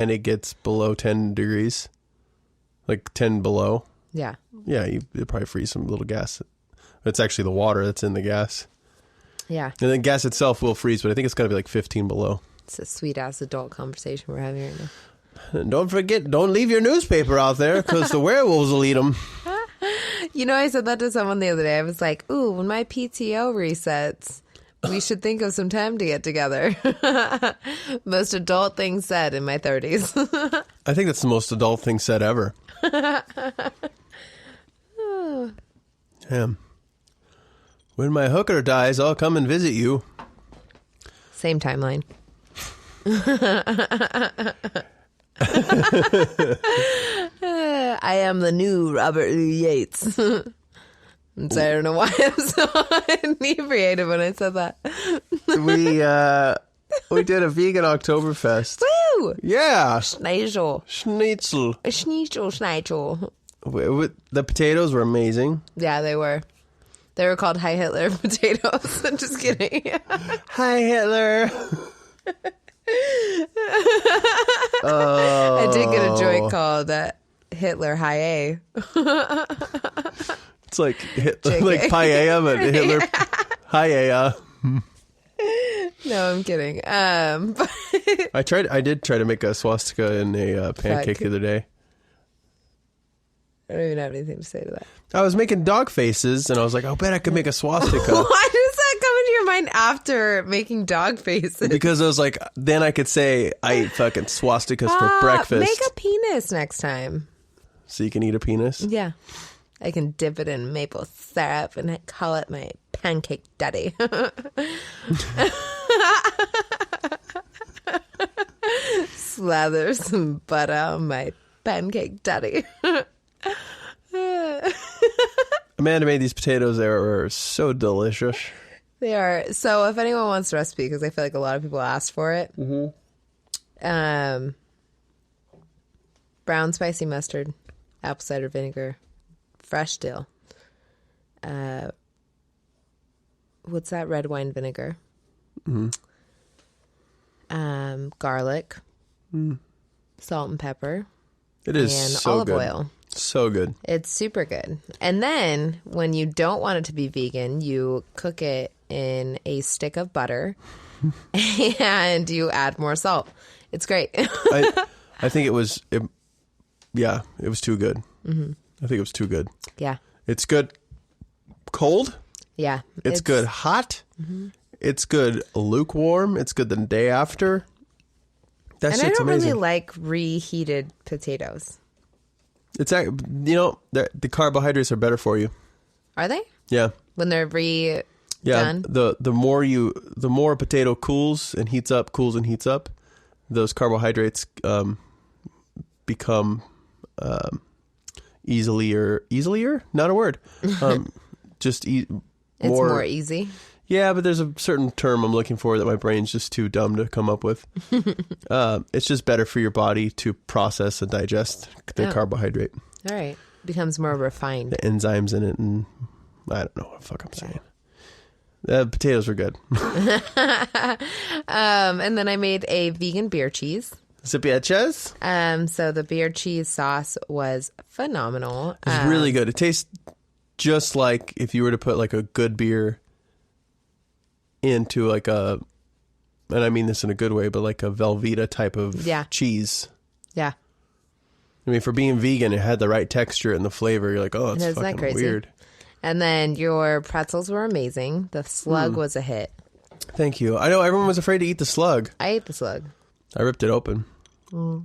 and it gets below 10 degrees, like 10 below. Yeah. Yeah, you probably freeze some little gas. It's actually the water that's in the gas. Yeah. And then gas itself will freeze, but I think it's going to be like 15 below. It's a sweet-ass adult conversation we're having right now. And don't forget, don't leave your newspaper out there because the werewolves will eat them. You know, I said that to someone the other day. I was like, ooh, when my PTO resets, we should think of some time to get together. Most adult thing said in my 30s. I think that's the most adult thing said ever. Damn. When my hooker dies, I'll come and visit you. Same timeline. I am the new Robert Louis Yates. I'm sorry, I don't know why I'm so inebriated when I said that. We did a vegan Octoberfest. Woo! Yeah. Schnitzel. Schnitzel. Schnitzel. The potatoes were amazing. Yeah, they were. They were called Hi Hitler potatoes. I'm just kidding. Hi, Hitler. I did get a joint called Hitler High A. It's like like paella, but Hitler paella. No, I'm kidding. But I did try to make a swastika in a pancake the other day. I don't even have anything to say to that. I was making dog faces, and I was like, I bet I could make a swastika. Why does that come into your mind after making dog faces? Because I was like, then I could say I ate fucking swastikas for breakfast. Make a penis next time. So you can eat a penis? Yeah. I can dip it in maple syrup and call it my pancake daddy. Slather some butter on my pancake daddy. Amanda made these potatoes. They were so delicious. They are. So if anyone wants the recipe, because I feel like a lot of people asked for it. Brown spicy mustard, apple cider vinegar, fresh dill. What's that? Red wine vinegar. Garlic, salt and pepper. It is and so olive good. oil. So good. It's super good. And then when you don't want it to be vegan, you cook it in a stick of butter and you add more salt. It's great. I think it was too good. I think it was too good. Yeah. It's good cold. Yeah. It's good hot. It's good lukewarm. It's good the day after. That and shit's I don't amazing. really like reheated potatoes. It's the carbohydrates are better for you. Are they? Yeah. When they're done? The more a potato cools and heats up, those carbohydrates become easier, not a word. Just it's more easy. Yeah, but there's a certain term I'm looking for that my brain's just too dumb to come up with. It's just better for your body to process and digest the carbohydrate. All right. Becomes more refined. The enzymes in it, and I don't know what the fuck I'm saying. The potatoes were good. And then I made a vegan beer cheese. Zipiaches? So the beer cheese sauce was phenomenal. It's really good. It tastes just like if you were to put like a good beer into like and I mean this in a good way, but like a Velveeta type of cheese. Yeah. I mean, for being vegan, it had the right texture and the flavor. You're like, oh, it's fucking weird. And then your pretzels were amazing. The slug was a hit. Thank you. I know everyone was afraid to eat the slug. I ate the slug. I ripped it open.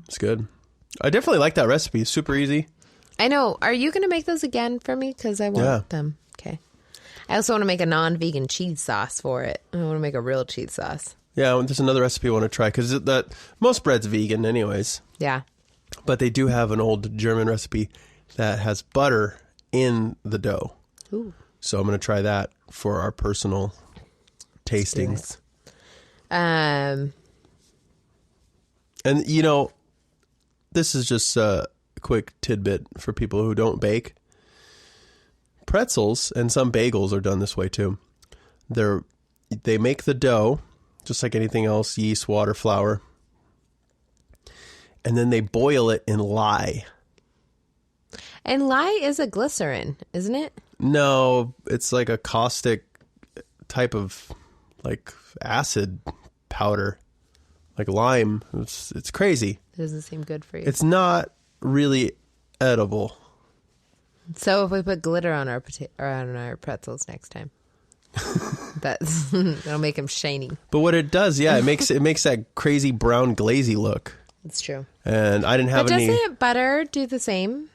It's good. I definitely like that recipe. It's super easy. I know. Are you going to make those again for me? Because I want them. Okay. I also want to make a non-vegan cheese sauce for it. I want to make a real cheese sauce. Yeah, there's another recipe I want to try because most bread's vegan anyways. Yeah. But they do have an old German recipe that has butter in the dough. Ooh. So I'm going to try that for our personal tastings. And this is just a quick tidbit for people who don't bake. Pretzels and some bagels are done this way too. They make the dough just like anything else, yeast, water, flour. and then they boil it in lye. And lye is a glycerin, isn't it? No, it's like a caustic type of like acid powder, like lime. It's crazy. It doesn't seem good for you. It's not really edible. So if we put glitter on our pretzels next time, that'll make them shiny. But what it does, yeah, it makes that crazy brown glazy look. It's true. And I didn't have any. Doesn't butter do the same?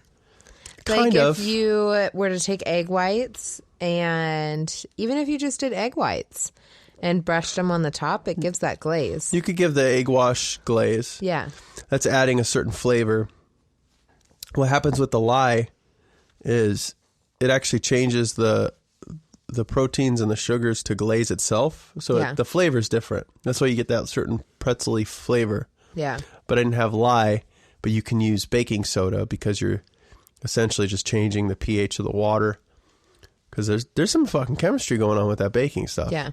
Kind of. If you were to take egg whites, and even if you just did egg whites and brushed them on the top, it gives that glaze. You could give the egg wash glaze. Yeah. That's adding a certain flavor. What happens with the lye is it actually changes the proteins and the sugars to glaze itself. So the flavor is different. That's why you get that certain pretzel-y flavor. Yeah. But I didn't have lye, but you can use baking soda because you're essentially just changing the pH of the water. Because there's some fucking chemistry going on with that baking stuff. Yeah.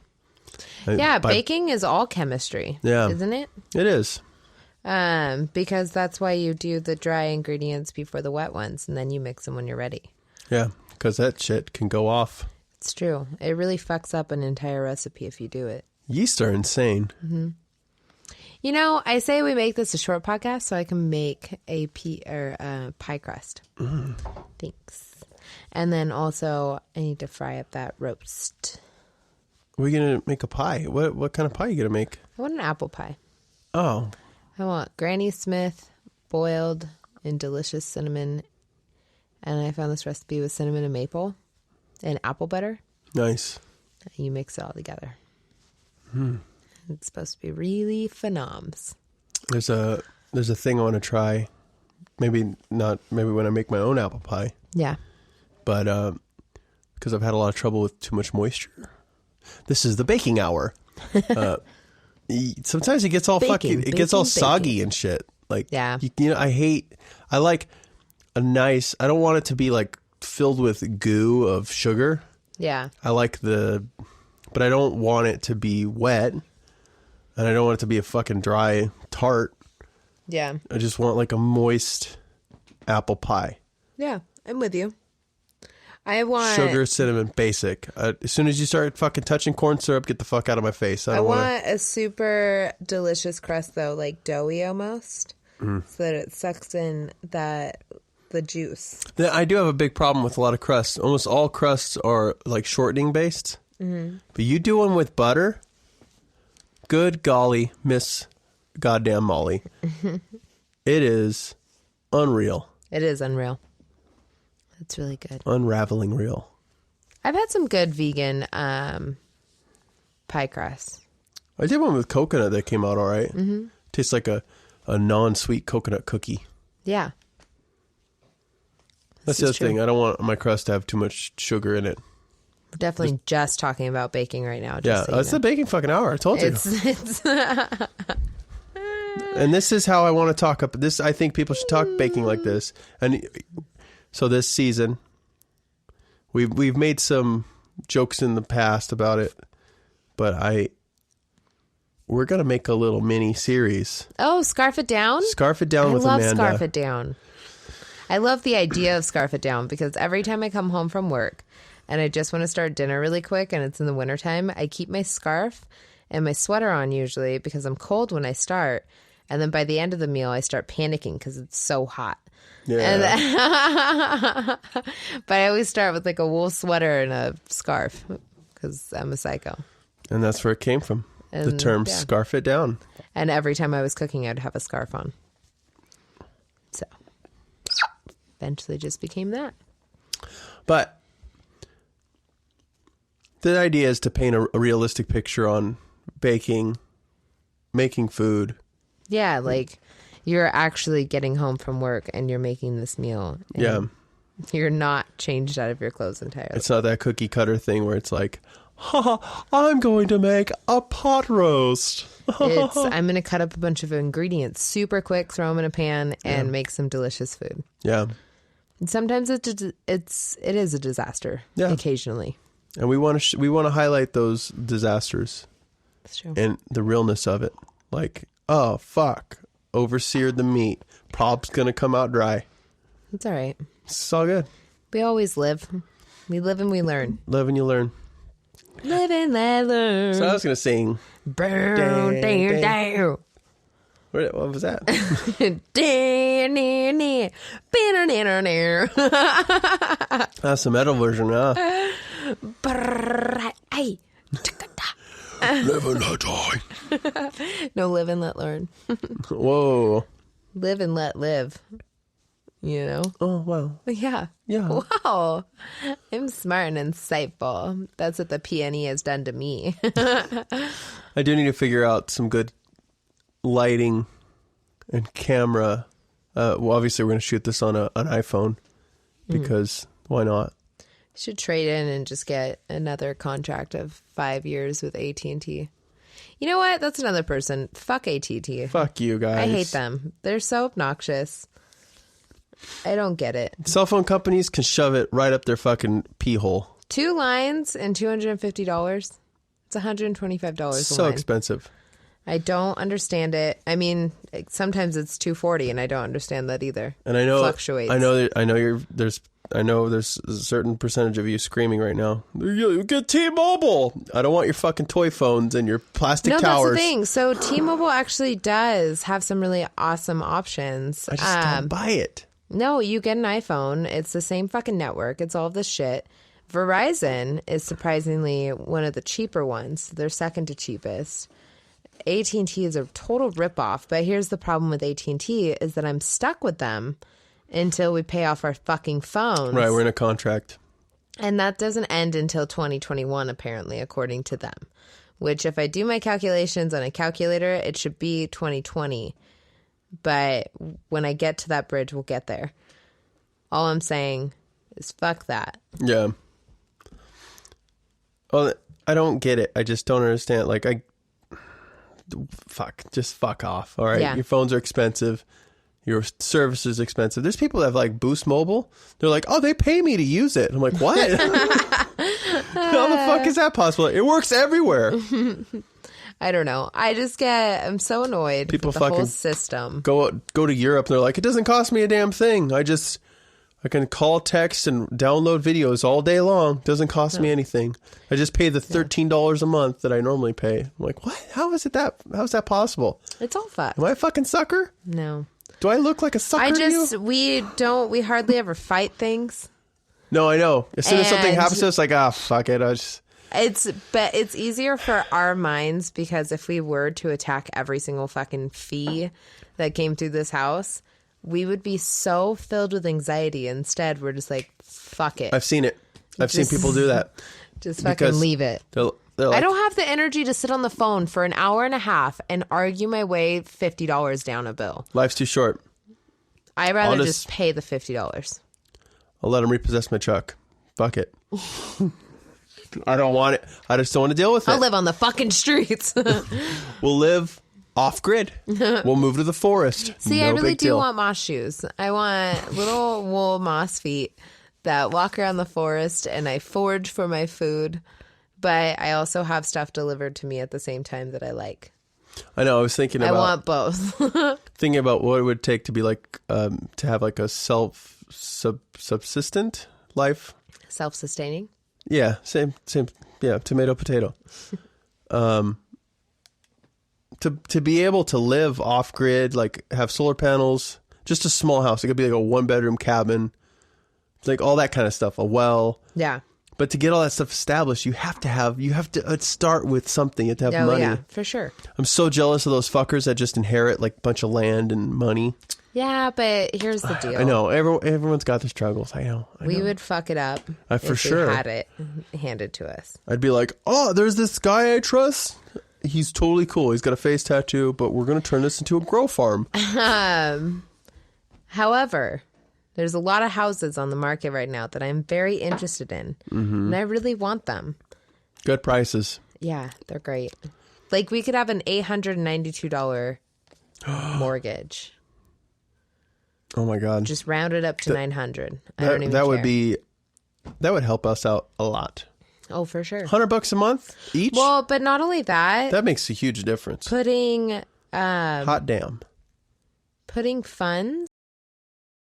Baking is all chemistry. Yeah. Isn't it? It is. Because that's why you do the dry ingredients before the wet ones, and then you mix them when you're ready. Yeah, because that shit can go off. It's true. It really fucks up an entire recipe if you do it. Yeast are insane. Mm-hmm. You know, I say we make this a short podcast so I can make a pie crust. Mm. Thanks. And then also, I need to fry up that roast. We're going to make a pie. What kind of pie are you going to make? I want an apple pie. Oh. I want Granny Smith boiled in delicious cinnamon. And I found this recipe with cinnamon and maple and apple butter. Nice. You mix it all together. It's supposed to be really phenoms. There's a thing I want to try. Maybe when I make my own apple pie. Yeah. But because I've had a lot of trouble with too much moisture. This is the baking hour. Sometimes it gets all gets all soggy and shit. Like, yeah. You know, I like a nice, I don't want it to be like filled with goo of sugar. Yeah. I like but I don't want it to be wet. And I don't want it to be a fucking dry tart. Yeah. I just want like a moist apple pie. Yeah, I'm with you. I want sugar, cinnamon, basic. As soon as you start fucking touching corn syrup, get the fuck out of my face. I want a super delicious crust though, like doughy almost, so that it sucks in the juice. I do have a big problem with a lot of crusts. Almost all crusts are like shortening based. Mm-hmm. But you do one with butter. Good golly, Miss Goddamn Molly. It is unreal. It is unreal. It's really good. Unraveling real. I've had some good vegan pie crusts. I did one with coconut that came out all right. Mm-hmm. Tastes like a non-sweet coconut cookie. Yeah. That's the other thing. I don't want my crust to have too much sugar in it. We're definitely just talking about baking right now. Yeah, it's the baking fucking hour. I told you. It's And this is how I want to talk up this. I think people should talk baking like this. And so this season, we've made some jokes in the past about it, but we're gonna make a little mini series. Oh, Scarf It Down? Scarf It Down with Amanda. I love Scarf It Down. I love the idea of Scarf It Down because every time I come home from work and I just want to start dinner really quick and it's in the wintertime, I keep my scarf and my sweater on usually because I'm cold when I start. And then by the end of the meal, I start panicking because it's so hot. Yeah. But I always start with like a wool sweater and a scarf because I'm a psycho. And that's where it came from. The term Scarf It Down. And every time I was cooking, I'd have a scarf on. So eventually just became that. But the idea is to paint a realistic picture on baking, making food. Yeah, like you're actually getting home from work and you're making this meal. Yeah. You're not changed out of your clothes entirely. It's not that cookie cutter thing where it's like, I'm going to make a pot roast. I'm going to cut up a bunch of ingredients super quick, throw them in a pan, and make some delicious food. Yeah. And sometimes it is a disaster. Yeah. Occasionally. And we want to highlight those disasters. That's true. And the realness of it. Like, oh, fuck. overseared the meat. Prob's going to come out dry. It's all right. It's all good. We always live. We live and we learn. Live and you learn. Live and let learn. So I was going to sing. Down, down, down. What was that? That's the metal version, huh? Live and let die. No, live and let learn. Whoa. Live and let live. You know? Oh, wow. Yeah. Yeah. Wow. I'm smart and insightful. That's what the PNE has done to me. I do need to figure out some good lighting and camera. Well, obviously, we're going to shoot this on an iPhone because why not? Should trade in and just get another contract of 5 years with AT&T. You know what? That's another person. Fuck AT&T. Fuck you guys. I hate them. They're so obnoxious. I don't get it. Cell phone companies can shove it right up their fucking pee hole. 2 lines and $250. It's $125 So a line. expensive. I don't understand it. I mean, sometimes it's $240 and I don't understand that either. And I know Fluctuates. I know there's a certain percentage of you screaming right now. You get T-Mobile. I don't want your fucking toy phones and your plastic towers. No, that's the thing. So T-Mobile actually does have some really awesome options. I just don't buy it. No, you get an iPhone. It's the same fucking network. It's all this shit. Verizon is surprisingly one of the cheaper ones. They're second to cheapest. AT&T is a total ripoff. But here's the problem with AT&T is that I'm stuck with them until we pay off our fucking phones. Right, we're in a contract. And that doesn't end until 2021, apparently, according to them. Which, if I do my calculations on a calculator, it should be 2020. But when I get to that bridge, we'll get there. All I'm saying is fuck that. Yeah. Oh, I don't get it. I just don't understand. Like, just fuck off. All right. Yeah. Your phones are expensive. Your service is expensive. There's people that have like Boost Mobile. They're like, oh, they pay me to use it. I'm like, what? How the fuck is that possible? It works everywhere. I don't know. I'm so annoyed People with the fucking whole system. Go to Europe and they're like, it doesn't cost me a damn thing. I can call, text, and download videos all day long. Doesn't cost me anything. I just pay the $13 a month that I normally pay. I'm like, what? How is that possible? It's all fucked. Am I a fucking sucker? No. Do I look like a sucker to you? We hardly ever fight things. No, I know. As soon as something happens to us, like, fuck it. But it's easier for our minds because if we were to attack every single fucking fee that came through this house, we would be so filled with anxiety. Instead, we're just like, fuck it. I've seen it. I've seen people do that. Just fucking leave it. They're like, I don't have the energy to sit on the phone for an hour and a half and argue my way $50 down a bill. Life's too short. I'd rather just pay the $50. I'll let them repossess my truck. Fuck it. I don't want it. I just don't want to deal with it. I'll live on the fucking streets. We'll live off grid. We'll move to the forest. See, I really do want moss shoes. I want little wool moss feet that walk around the forest and I forage for my food. But I also have stuff delivered to me at the same time that I like. I know. I was thinking about. I want both. Thinking about what it would take to be like to have like a subsistent life. Self-sustaining. Yeah, same. Yeah, tomato, potato. To be able to live off grid, like have solar panels, just a small house. It could be like a 1-bedroom cabin, like all that kind of stuff. A well. Yeah. But to get all that stuff established, you have to start with something. You have to have money. Yeah, for sure. I'm so jealous of those fuckers that just inherit like a bunch of land and money. Yeah, but here's the deal. I know. Everyone's got their struggles. I know. We would fuck it up for if sure. we had it handed to us. I'd be like, oh, there's this guy I trust. He's totally cool. He's got a face tattoo, but we're going to turn this into a grow farm. However, there's a lot of houses on the market right now that I'm very interested in, and I really want them. Good prices. Yeah, they're great. Like, we could have an $892 mortgage. Oh my God. Just round it up to $900. I don't even care. That would help us out a lot. Oh, for sure. $100 a month each? Well, but not only that. That makes a huge difference. Putting... hot damn. putting funds